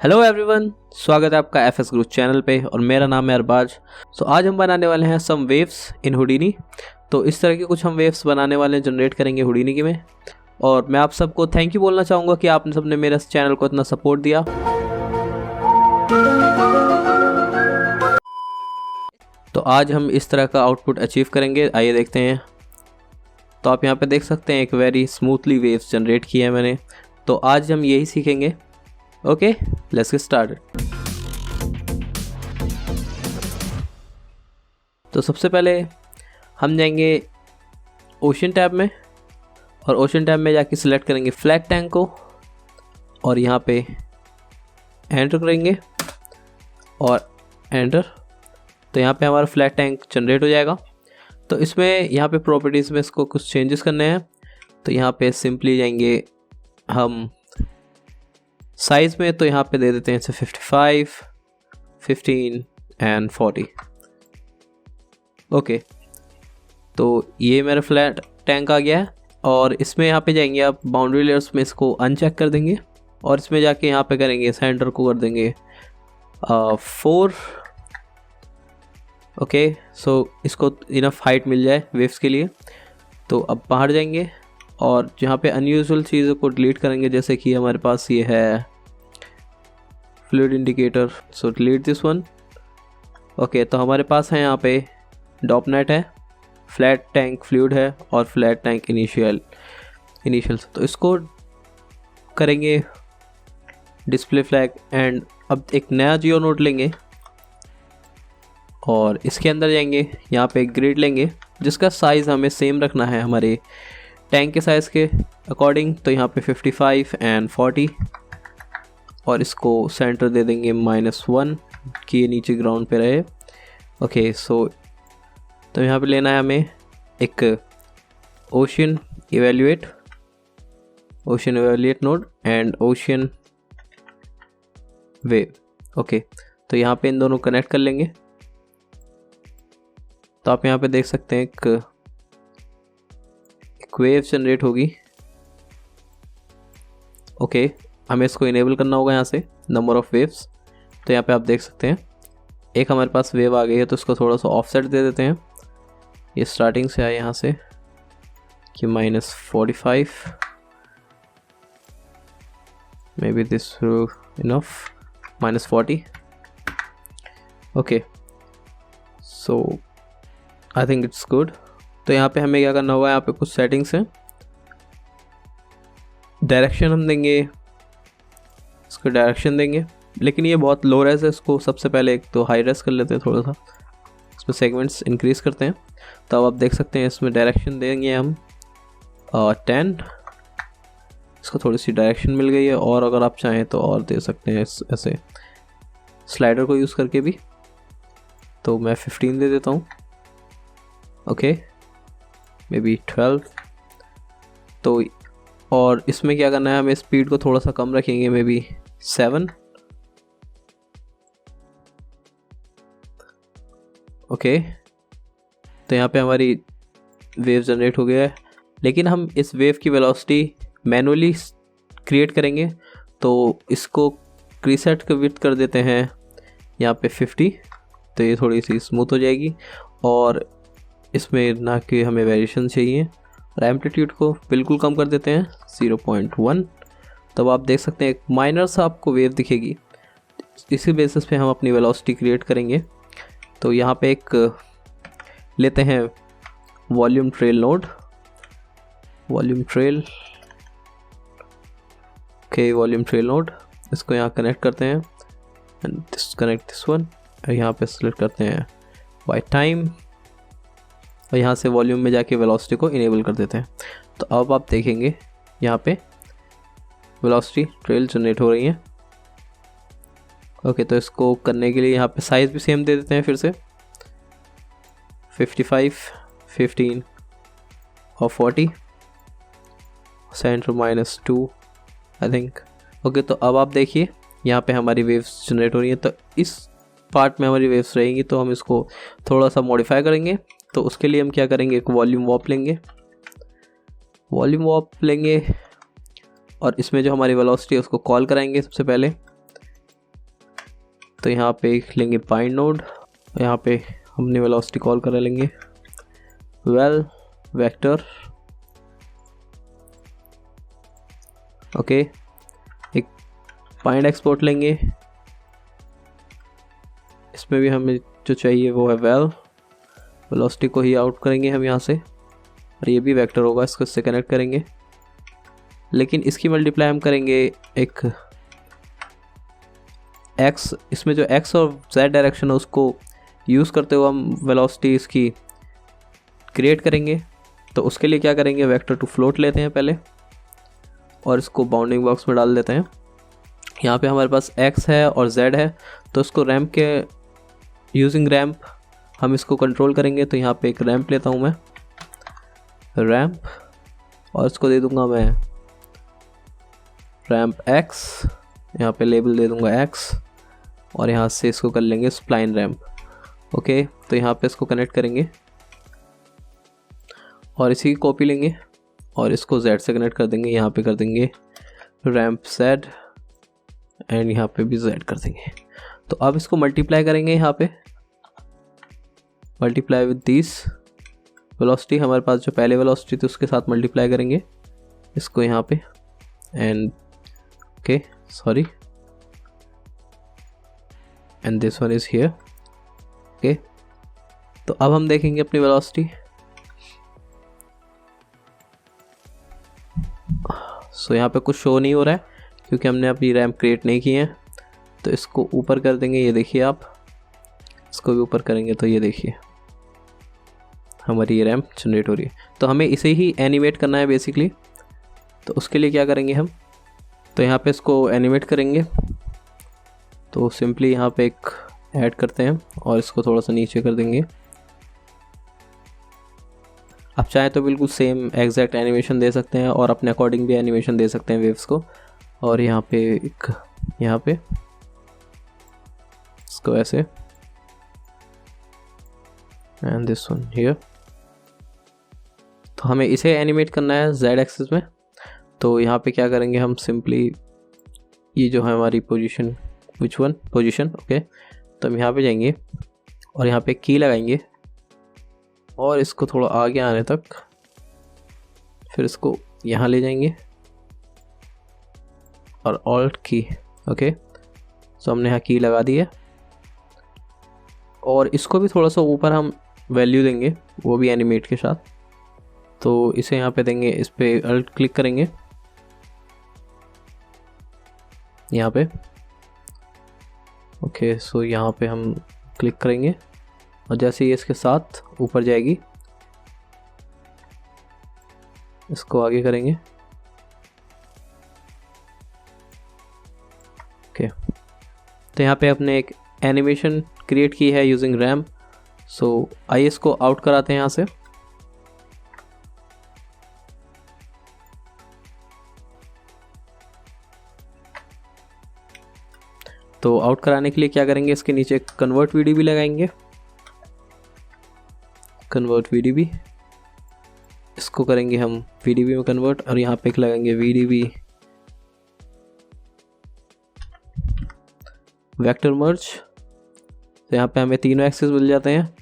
Hello everyone, स्वागत है आपका एफ एस ग्रुप चैनल पे और मेरा नाम है अरबाज। आज हम बनाने वाले हैं सम वेव्स इन हुडीनी। तो इस तरह के कुछ हम वेव्स बनाने वाले हैं, जनरेट करेंगे हुडीनी की में। और मैं आप सबको थैंक यू बोलना चाहूँगा कि आपने सबने मेरे इस चैनल को इतना सपोर्ट दिया। तो आज हम इस तरह का आउटपुट अचीव करेंगे, आइए देखते हैं। तो आप यहाँ पे देख सकते हैं एक वेरी स्मूथली वेव्स जनरेट किया है मैंने। तो आज हम यही सीखेंगे। Okay, let's get started. तो सबसे पहले हम जाएंगे ओशन टैब में और ओशन टैब में जाके सिलेक्ट करेंगे फ्लैग टैंक को और यहाँ पे एंटर करेंगे और एंटर। तो यहाँ पे हमारा फ्लैग टैंक जनरेट हो जाएगा। तो इसमें यहाँ पे प्रॉपर्टीज़ में इसको कुछ चेंजेस करने हैं। तो यहाँ पे सिंपली जाएंगे हम साइज़ में, तो यहाँ पे दे देते हैं इसे 55, 15 एंड 40। ओके, तो ये मेरा फ्लैट टैंक आ गया है। और इसमें यहाँ पे जाएंगे आप बाउंड्री लेयर्स में, इसको अनचेक कर देंगे और इसमें जाके यहाँ पे करेंगे सेंटर को कर देंगे 4। ओके, सो इसको इनफ हाइट मिल जाए वेव्स के लिए। तो अब बाहर जाएंगे और जहाँ पे अनयूजुअल चीज़ों को डिलीट करेंगे, जैसे कि हमारे पास ये है fluid indicator, so delete this one. Okay, तो हमारे पास है यहाँ पे डॉपनेट है, फ्लैट टैंक फ्लूइड है और फ्लैट टैंक इनिशियल। तो इसको करेंगे डिस्प्ले फ्लैग एंड अब एक नया जियो नोड लेंगे और इसके अंदर जाएंगे, यहाँ पे एक ग्रिड लेंगे जिसका साइज़ हमें सेम रखना है हमारे टैंक के साइज़ के अकॉर्डिंग। तो यहाँ पे 55 एंड 40 और इसको सेंटर दे देंगे -1 कि ये नीचे ग्राउंड पे रहे। ओके, सो तो यहाँ पे लेना है हमें एक ocean evaluate node and ocean wave. Okay, तो यहाँ पे इन दोनों कनेक्ट कर लेंगे। तो आप यहाँ पे देख सकते हैं एक वेव जनरेट होगी। ओके, हमें इसको इनेबल करना होगा यहाँ से नंबर ऑफ़ वेव्स। तो यहाँ पे आप देख सकते हैं एक हमारे पास वेव आ गई है, तो इसको थोड़ा सा ऑफसेट दे देते हैं। ये स्टार्टिंग से आए यहाँ से कि -45, may be this enough, -40। Okay, so I think it's good. तो यहाँ पे हमें क्या करना होगा, यहाँ पे कुछ सेटिंग्स हैं। डायरेक्शन हम देंगे, इसको डायरेक्शन देंगे, लेकिन ये बहुत लो रेस है। इसको सबसे पहले एक तो हाई रेस कर लेते हैं, थोड़ा सा इसमें सेगमेंट्स इंक्रीज़ करते हैं। तो अब आप देख सकते हैं इसमें डायरेक्शन देंगे हम 10। इसको थोड़ी सी डायरेक्शन मिल गई है और अगर आप चाहें तो और दे सकते हैं ऐसे स्लाइडर को यूज़ करके भी। तो मैं 15 दे देता हूँ। Okay, may be 12। तो और इसमें क्या करना है, हमें स्पीड को थोड़ा सा कम रखेंगे, मे बी 7। ओके, तो यहाँ पे हमारी वेव जनरेट हो गया है, लेकिन हम इस वेव की वेलोसिटी मैनुअली क्रिएट करेंगे। तो इसको प्रीसेट का विड्थ कर देते हैं यहाँ पे 50। तो ये थोड़ी सी स्मूथ हो जाएगी और इसमें ना कि हमें वेरिएशन चाहिए। और एम्पलीट्यूड को बिल्कुल कम कर देते हैं 0.1। तब आप देख सकते हैं एक माइनर सा आपको वेव दिखेगी। इसी बेसिस पे हम अपनी वेलोसिटी क्रिएट करेंगे। तो यहाँ पे एक लेते हैं volume trail node, volume trail. Okay, volume trail node, इसको यहाँ कनेक्ट करते हैं एंड डिस्कनेक्ट दिस वन। और यहाँ पे सेलेक्ट करते हैं बाय टाइम और यहाँ से वॉल्यूम में जाके वेलोसिटी को इनेबल कर देते हैं। तो अब आप देखेंगे यहाँ पे वेलोसिटी ट्रेल जनरेट हो रही है। ओके, तो इसको करने के लिए यहाँ पे साइज़ भी सेम दे देते हैं फिर से 55, 15 और 40, सेंटर -2 आई थिंक। ओके, तो अब आप देखिए यहाँ पे हमारी वेव्स जनरेट हो रही हैं। तो इस पार्ट में हमारी वेव्स रहेंगी, तो हम इसको थोड़ा सा मॉडिफाई करेंगे। तो उसके लिए हम क्या करेंगे, एक वॉल्यूम वॉप लेंगे और इसमें जो हमारी वेलोसिटी है उसको कॉल कराएंगे सबसे पहले। तो यहाँ पे लेंगे बाइंड नोड, यहाँ पे हमने वेलोसिटी कॉल करा लेंगे वेल वेक्टर। ओके, एक बाइंड एक्सपोर्ट लेंगे, इसमें भी हमें जो चाहिए वो है वेलोसिटी को ही आउट करेंगे हम यहाँ से, और ये भी वेक्टर होगा, इसको इससे कनेक्ट करेंगे। लेकिन इसकी मल्टीप्लाई हम करेंगे एक x, इसमें जो x और z डायरेक्शन है उसको यूज़ करते हुए हम वेलोसिटी इसकी क्रिएट करेंगे। तो उसके लिए क्या करेंगे, वेक्टर टू फ्लोट लेते हैं पहले और इसको बाउंडिंग बॉक्स में डाल देते हैं। यहाँ पे हमारे पास x है और z है, तो इसको रैम्प के यूजिंग रैम्प हम इसको कंट्रोल करेंगे। तो यहाँ पे एक रैम्प लेता हूँ मैं, रैम्प, और इसको दे दूँगा मैं रैम्प x, यहाँ पे लेबल दे दूँगा x, और यहाँ से इसको कर लेंगे स्प्लाइन रैम्प। ओके, तो यहाँ पे इसको कनेक्ट करेंगे और इसी की कॉपी लेंगे और इसको z से कनेक्ट कर देंगे। यहाँ पे कर देंगे रैम्प z एंड यहाँ पे भी z कर देंगे। तो अब इसको मल्टीप्लाई करेंगे, यहाँ पे मल्टीप्लाई विद दिस वेलोसिटी, हमारे पास जो पहले वेलोसिटी थी उसके साथ मल्टीप्लाई करेंगे इसको यहाँ पे, and okay sorry, and this one is here. Okay, तो अब हम देखेंगे अपनी वेलोसिटी। सो यहाँ पे कुछ शो नहीं हो रहा है क्योंकि हमने अभी रैम्प क्रिएट नहीं किए हैं। तो इसको ऊपर कर देंगे, ये देखिए आप, इसको भी ऊपर करेंगे तो ये देखिए हमारी ये रैम्प जनरेट हो रही है। तो हमें इसे ही एनिमेट करना है बेसिकली। तो उसके लिए क्या करेंगे हम, तो यहाँ पे इसको एनिमेट करेंगे। तो सिंपली यहाँ पे एक ऐड करते हैं और इसको थोड़ा सा नीचे कर देंगे। आप चाहे तो बिल्कुल सेम एग्जैक्ट एनिमेशन दे सकते हैं और अपने अकॉर्डिंग भी एनिमेशन दे सकते हैं वेव्स को। और यहाँ पे एक, यहाँ पे इसको ऐसे, एंड दिस वन हियर। तो हमें इसे एनिमेट करना है z एक्सिस में। तो यहाँ पे क्या करेंगे हम, सिंपली ये जो है हमारी position, which one position, okay, तो हम यहाँ पे जाएंगे और यहाँ पे की लगाएंगे और इसको थोड़ा आगे आने तक, फिर इसको यहाँ ले जाएंगे और ऑल्ट की। ओके, तो हमने यहाँ की लगा दी है और इसको भी थोड़ा सा ऊपर हम वैल्यू देंगे, वो भी एनिमेट के साथ। तो इसे यहाँ पे देंगे, इस पे अल्ट क्लिक करेंगे यहाँ पे। ओके, सो यहाँ पे हम क्लिक करेंगे और जैसे ही इसके साथ ऊपर जाएगी इसको आगे करेंगे। ओके, तो यहाँ पे अपने एक एनिमेशन क्रिएट की है यूजिंग रैम्प। सो आइए इसको आउट कराते हैं यहाँ से। तो आउट कराने के लिए क्या करेंगे, इसके नीचे कन्वर्ट वीडीबी लगाएंगे, कन्वर्ट वीडीबी, इसको करेंगे हम वीडीबी में कन्वर्ट, और यहाँ पे लगाएंगे वीडीबी वेक्टर मर्ज। तो यहाँ पे हमें तीनों एक्सेस मिल जाते हैं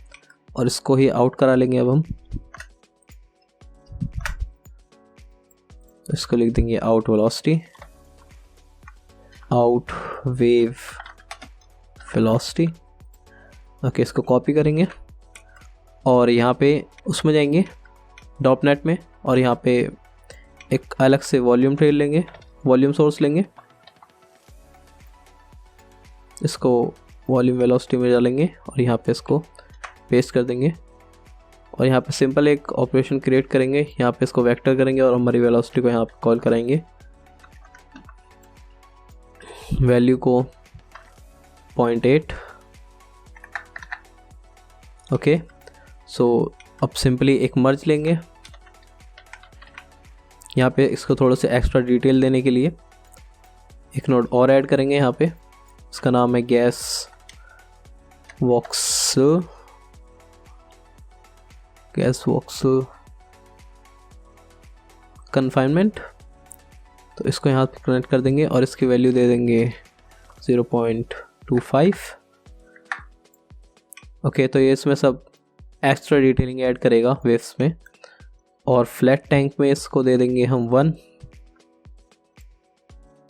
और इसको ही आउट करा लेंगे अब हम। इसको लिख देंगे out velocity, out wave velocity. Okay, इसको कॉपी करेंगे और यहाँ पे उसमें जाएंगे डॉपनेट में और यहाँ पे एक अलग से वॉल्यूम ट्रेल लेंगे, वॉल्यूम सोर्स लेंगे, इसको वॉल्यूम वेलोसिटी में डालेंगे और यहाँ पे इसको पेस्ट कर देंगे और यहाँ पे सिंपल एक ऑपरेशन क्रिएट करेंगे। यहाँ पे इसको वेक्टर करेंगे और हमारी वेलोसिटी को यहाँ पे कॉल कराएंगे, वैल्यू को 0.8। ओके, सो अब सिंपली एक मर्ज लेंगे, यहाँ पे इसको थोड़ा सा एक्स्ट्रा डिटेल देने के लिए एक नोड और ऐड करेंगे। यहाँ पे इसका नाम है गैस वॉक्स कन्फाइनमेंट। तो इसको यहाँ पे कनेक्ट कर देंगे और इसकी वैल्यू दे देंगे 0.5 25। ओके, तो ये इसमें सब एक्स्ट्रा डिटेलिंग ऐड करेगा वेव्स में। और फ्लैट टैंक में इसको दे देंगे हम 1।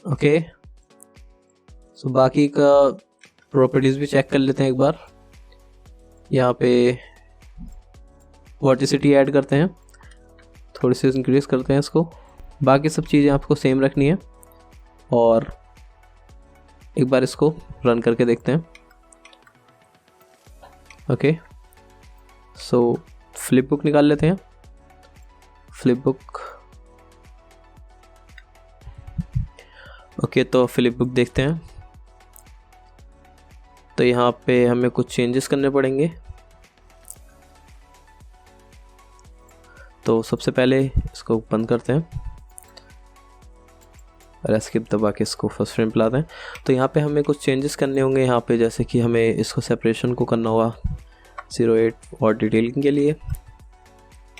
ओके, सो बाकी का प्रॉपर्टीज़ भी चेक कर लेते हैं एक बार। यहाँ पे वर्टिसिटी ऐड करते हैं, थोड़ी सी इंक्रीज करते हैं इसको। बाकी सब चीज़ें आपको सेम रखनी है। और एक बार इसको रन करके देखते हैं। ओके, सो फ्लिप बुक निकाल लेते हैं। फ्लिप बुक, ओके, तो फ्लिप बुक देखते हैं। तो यहाँ पे हमें कुछ चेंजेस करने पड़ेंगे। तो सबसे पहले इसको बंद करते हैं और एस्केप दबा के इसको फर्स्ट फ्रेम पे लाते हैं। तो यहाँ पे हमें कुछ चेंजेस करने होंगे यहाँ पे, जैसे कि हमें इसको सेपरेशन को करना होगा 08 और डिटेलिंग के लिए।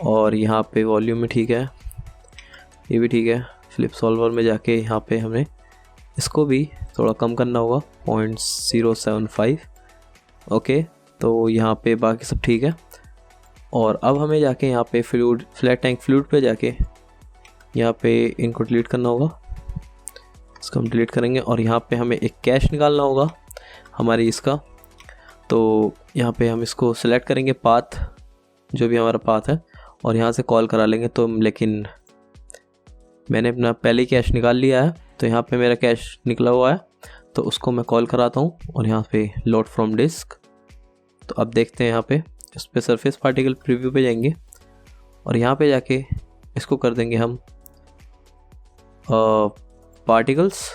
और यहाँ पे वॉल्यूम में ठीक है, ये भी ठीक है। फ्लिप सॉल्वर में जाके यहाँ पे हमें इसको भी थोड़ा कम करना होगा 0.075। ओके, तो यहाँ पे बाकी सब ठीक है। और अब हमें जाके यहाँ पे फ्लैट टैंक फ्लूइड पे जाके यहाँ पे इनको डिलीट करना होगा। इसको हम डिलीट करेंगे और यहाँ पे हमें एक कैश निकालना होगा हमारी इसका। तो यहाँ पे हम इसको सिलेक्ट करेंगे पाथ, जो भी हमारा पाथ है, और यहाँ से कॉल करा लेंगे। तो लेकिन मैंने अपना पहले ही कैश निकाल लिया है, तो यहाँ पे मेरा कैश निकला हुआ है, तो उसको मैं कॉल कराता हूँ और यहाँ पे लोड फ्रॉम डिस्क। तो अब देखते हैं यहाँ पे इस पर सरफेस पार्टिकल प्रीव्यू पे जाएंगे और यहाँ पे जाके इसको कर देंगे हम पार्टिकल्स,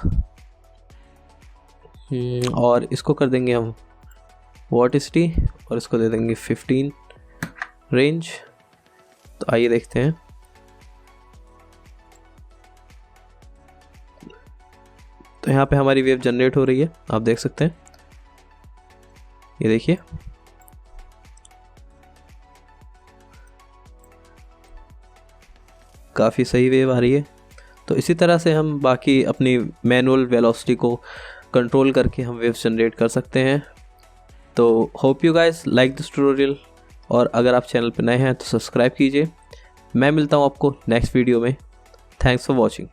और इसको कर देंगे हम वर्टिसिटी और इसको दे देंगे 15 रेंज। तो आइए देखते हैं। तो यहाँ पे हमारी वेव जनरेट हो रही है, आप देख सकते हैं, ये देखिए। काफ़ी सही वेव आ रही है। तो इसी तरह से हम बाकी अपनी मैनुअल वेलोसिटी को कंट्रोल करके हम वेव्स जनरेट कर सकते हैं। तो hope you guys like this tutorial, और अगर आप चैनल पर नए हैं तो सब्सक्राइब कीजिए। मैं मिलता हूँ आपको नेक्स्ट वीडियो में। Thanks for watching.